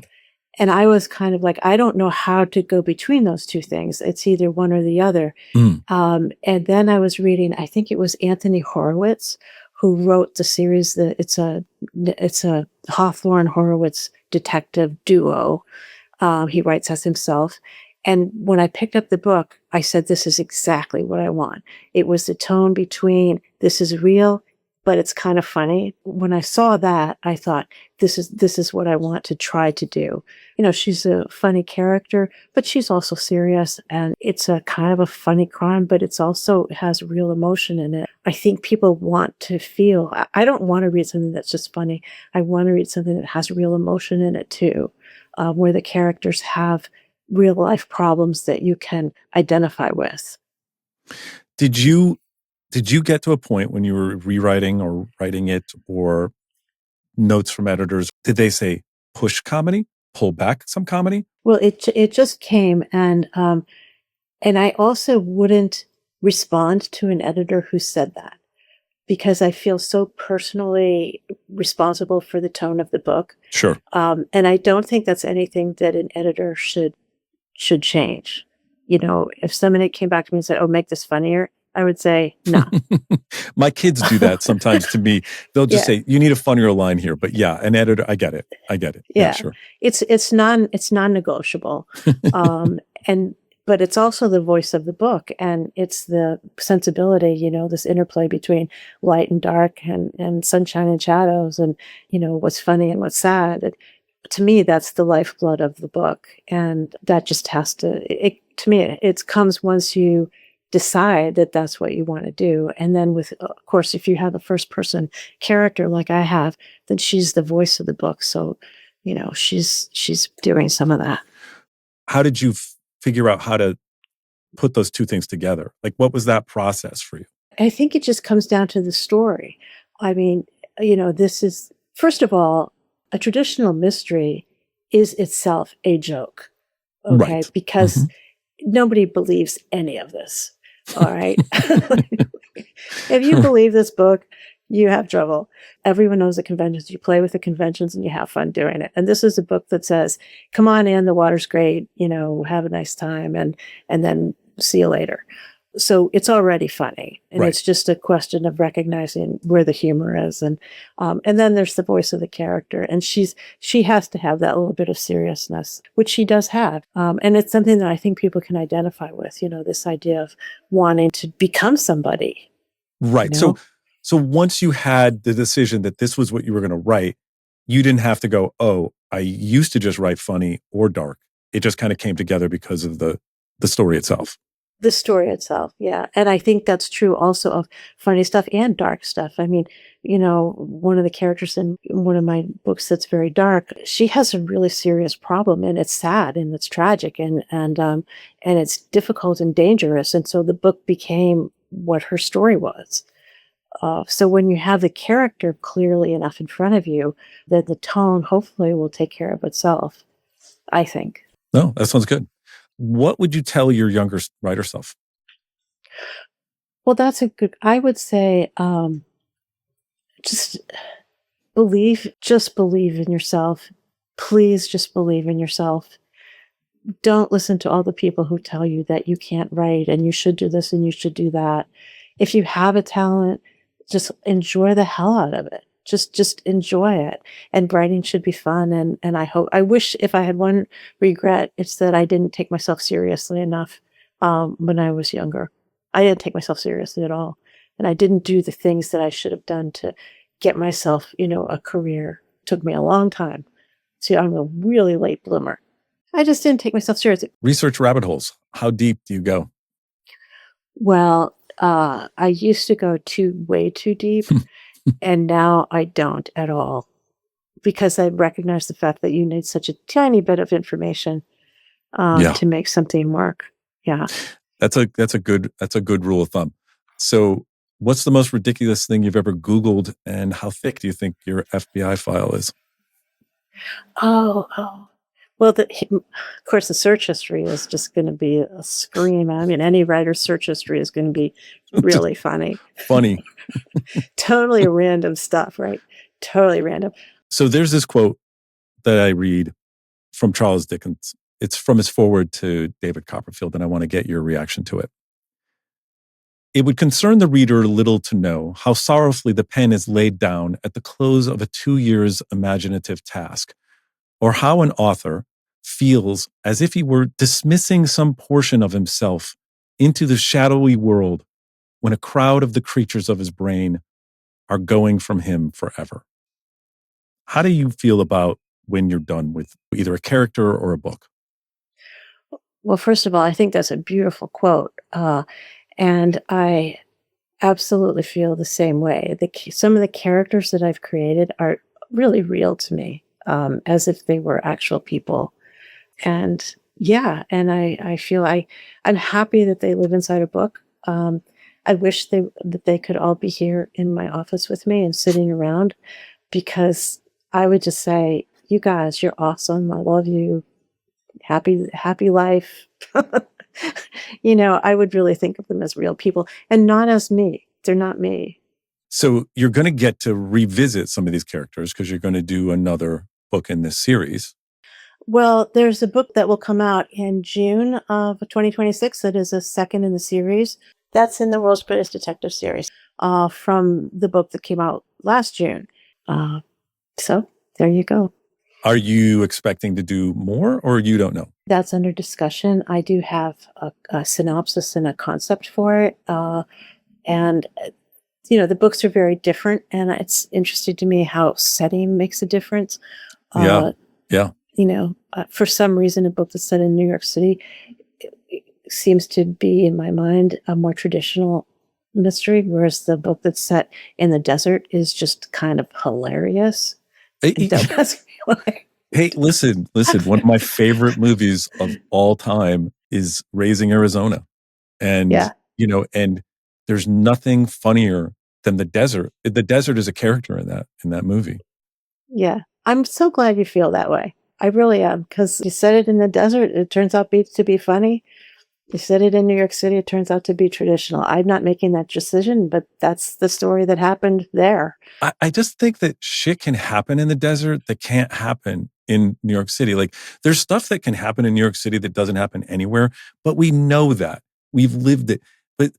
And I was kind of like, I don't know how to go between those two things. It's either one or the other. And then I was reading, I think it was Anthony Horowitz who wrote the series. It's a Hawthorne Horowitz detective duo. He writes as himself. And when I picked up the book, I said, this is exactly what I want. It was the tone between this is real, but it's kind of funny. When I saw that, I thought, this is what I want to try to do. She's a funny character, but she's also serious. And it's a kind of a funny crime, but it's also has real emotion in it. I think people want to feel, I don't want to read something that's just funny. I want to read something that has real emotion in it too, where the characters have real life problems that you can identify with. Did you get to a point when you were rewriting or writing it or notes from editors, did they say push comedy, pull back some comedy? Well, it just came, and I also wouldn't respond to an editor who said that because I feel so personally responsible for the tone of the book. Sure. And I don't think that's anything that an editor should change. If somebody came back to me and said, "Oh, make this funnier," I would say no. My kids do that sometimes to me. They'll just say, "You need a funnier line here." But yeah, an editor, I get it. Yeah, sure. It's non-negotiable. But it's also the voice of the book, and it's the sensibility, this interplay between light and dark and sunshine and shadows and, what's funny and what's sad. To me, that's the lifeblood of the book. And that just has to, to me, it comes once you decide that that's what you want to do. And then of course, if you have a first person character like I have, then she's the voice of the book. So, she's doing some of that. How did you figure out how to put those two things together? Like, what was that process for you? I think it just comes down to the story. I mean, this is, first of all, a traditional mystery is itself a joke. Okay. Right. Because nobody believes any of this. All right. If you believe this book, you have trouble. Everyone knows the conventions. You play with the conventions and you have fun doing it. And this is a book that says, come on in, the water's great, have a nice time, and then see you later. So it's already funny. And It's just a question of recognizing where the humor is. And then there's the voice of the character. And she has to have that little bit of seriousness, which she does have. And it's something that I think people can identify with, this idea of wanting to become somebody. Right. So once you had the decision that this was what you were going to write, you didn't have to go, oh, I used to just write funny or dark. It just kind of came together because of the story itself. The story itself, yeah. And I think that's true also of funny stuff and dark stuff. I mean, one of the characters in one of my books that's very dark, she has a really serious problem, and it's sad and it's tragic and it's difficult and dangerous. And so the book became what her story was. So when you have the character clearly enough in front of you, then the tone hopefully will take care of itself, I think. No, that sounds good. What would you tell your younger writer self? Well, I would say, just believe in yourself. Please just believe in yourself. don't listen to all the people who tell you that you can't write and you should do this and you should do that. If you have a talent, just enjoy the hell out of it. Just enjoy it. And writing should be fun. And I wish if I had one regret, it's that I didn't take myself seriously enough when I was younger. I didn't take myself seriously at all. And I didn't do the things that I should have done to get myself, a career. It took me a long time. See, I'm a really late bloomer. I just didn't take myself seriously. Research rabbit holes. How deep do you go? Well, I used to go way too deep, and now I don't at all because I recognize the fact that you need such a tiny bit of information to make something work. Yeah, that's a good rule of thumb. So, what's the most ridiculous thing you've ever Googled, and how thick do you think your FBI file is? Oh. Well, of course, the search history is just going to be a scream. I mean, any writer's search history is going to be really funny. Funny. Totally random stuff, right? Totally random. So there's this quote that I read from Charles Dickens. It's from his foreword to David Copperfield, and I want to get your reaction to it. It would concern the reader little to know how sorrowfully the pen is laid down at the close of a 2 years' imaginative task, or how an author feels as if he were dismissing some portion of himself into the shadowy world when a crowd of the creatures of his brain are going from him forever. How do you feel about when you're done with either a character or a book? Well, first of all, I think that's a beautiful quote. And I absolutely feel the same way. Some of the characters that I've created are really real to me, as if they were actual people. And yeah, and I feel I'm happy that they live inside a book. I wish that they could all be here in my office with me and sitting around, because I would just say, you guys, you're awesome. I love you. Happy life. I would really think of them as real people and not as me. They're not me. So you're going to get to revisit some of these characters because you're going to do another book in this series. Well, there's a book that will come out in June of 2026 that is a second in the series. That's in the World's Greatest Detective series from the book that came out last June. So there you go. Are you expecting to do more, or you don't know? That's under discussion. I do have a synopsis and a concept for it. And the books are very different, and it's interesting to me how setting makes a difference. Yeah. For some reason, a book that's set in New York City seems to be, in my mind, a more traditional mystery, whereas the book that's set in the desert is just kind of hilarious. Hey, listen. One of my favorite movies of all time is Raising Arizona. And, and there's nothing funnier than the desert. The desert is a character in that movie. Yeah. I'm so glad you feel that way. I really am, because you said it in the desert, it turns out to be funny. You said it in New York City, it turns out to be traditional. I'm not making that decision, but that's the story that happened there. I just think that shit can happen in the desert that can't happen in New York City. Like, there's stuff that can happen in New York City that doesn't happen anywhere, but we know that. We've lived it. But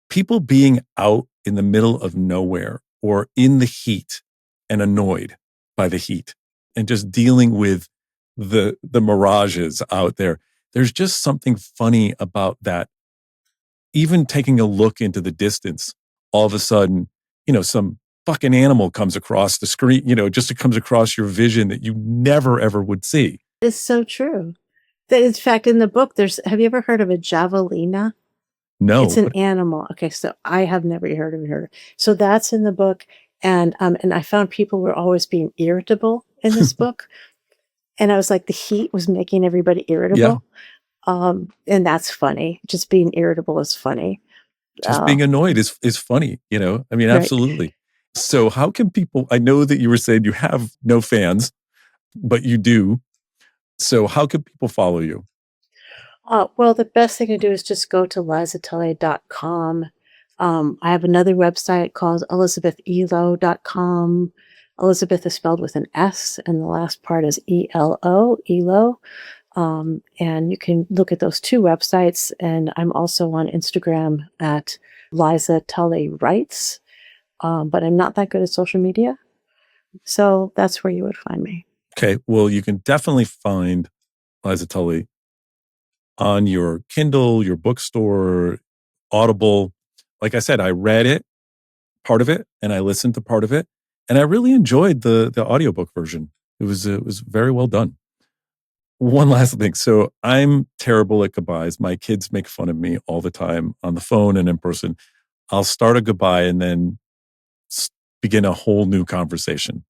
people being out in the middle of nowhere or in the heat and annoyed by the heat and just dealing with the mirages out there, there's just something funny about that. Even taking a look into the distance, all of a sudden, some fucking animal comes across the screen, just it comes across your vision that you never, ever would see. It's so true. That, in fact, in the book, have you ever heard of a javelina? No. It's an animal. Okay, so I have never heard of it. So that's in the book. And I found people were always being irritable in this book. And I was like, the heat was making everybody irritable. Yeah. And that's funny. Just being irritable is funny. Just being annoyed is funny, I mean, right. Absolutely. So how can people, I know that you were saying you have no fans, but you do. So how can people follow you? Well, the best thing to do is just go to lizatully.com. I have another website called elizabethelo.com. Elizabeth is spelled with an S, and the last part is ELO, Elo. And you can look at those two websites. And I'm also on Instagram at Liza Tully Writes, but I'm not that good at social media. So that's where you would find me. Okay. Well, you can definitely find Liza Tully on your Kindle, your bookstore, Audible. Like I said, I read it, part of it, and I listened to part of it. And I really enjoyed the audiobook version. It was very well done. One last thing. So I'm terrible at goodbyes. My kids make fun of me all the time on the phone and in person. I'll start a goodbye and then begin a whole new conversation.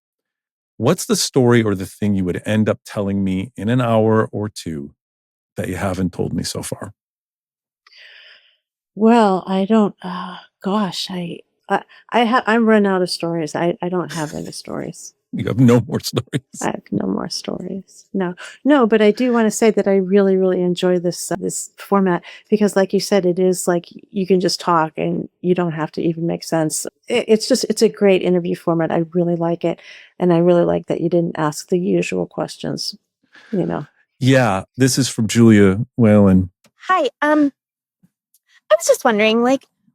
What's the story or the thing you would end up telling me in an hour or two that you haven't told me so far? Well, I don't. Gosh, I'm run out of stories. I don't have any stories. You have no more stories. I have no more stories. No. But I do want to say that I really, really enjoy this format because, like you said, it is like you can just talk and you don't have to even make sense. It's a great interview format. I really like it, and I really like that you didn't ask the usual questions. Yeah, this is from Julia Whalen. Hi. I was just wondering,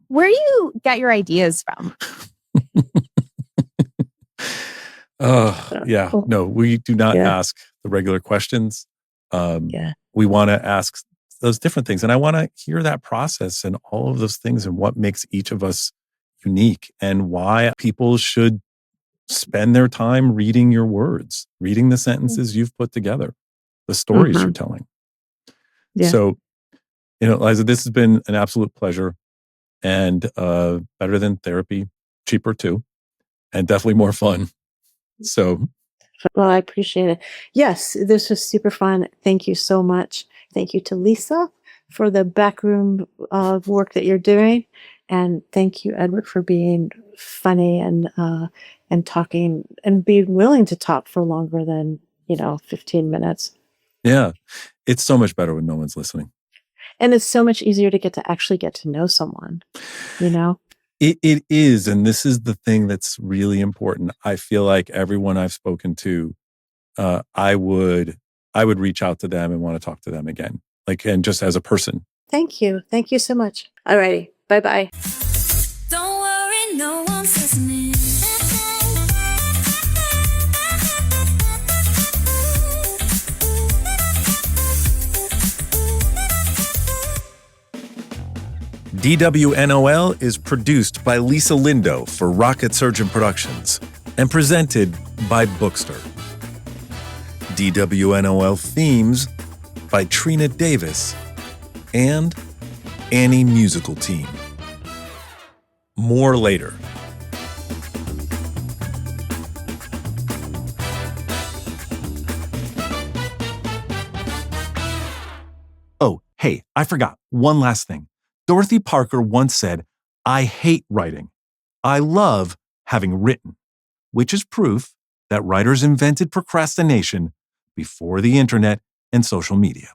where you get your ideas from? Yeah. No, we do not ask the regular questions. We want to ask those different things. And I want to hear that process and all of those things and what makes each of us unique and why people should spend their time reading your words, reading the sentences you've put together, the stories you're telling. Yeah. So, Liza, this has been an absolute pleasure and better than therapy, cheaper too, and definitely more fun. So, well, I appreciate it. Yes, this was super fun. Thank you so much. Thank you to Lisa for the backroom work that you're doing, and thank you, Edward, for being funny and talking and being willing to talk for longer than 15 minutes. Yeah, it's so much better when no one's listening, and it's so much easier to actually get to know someone. It is. And this is the thing that's really important. I feel like everyone I've spoken to, I would reach out to them and want to talk to them again, and just as a person. Thank you. Thank you so much. All righty. Bye-bye. Don't worry, no one's listening. DWNOL is produced by Lisa Lindo for Rocket Surgeon Productions and presented by Bookster. DWNOL themes by Trina Davis and Annie Musical Team. More later. Oh, hey, I forgot one last thing. Dorothy Parker once said, "I hate writing. I love having written," which is proof that writers invented procrastination before the internet and social media.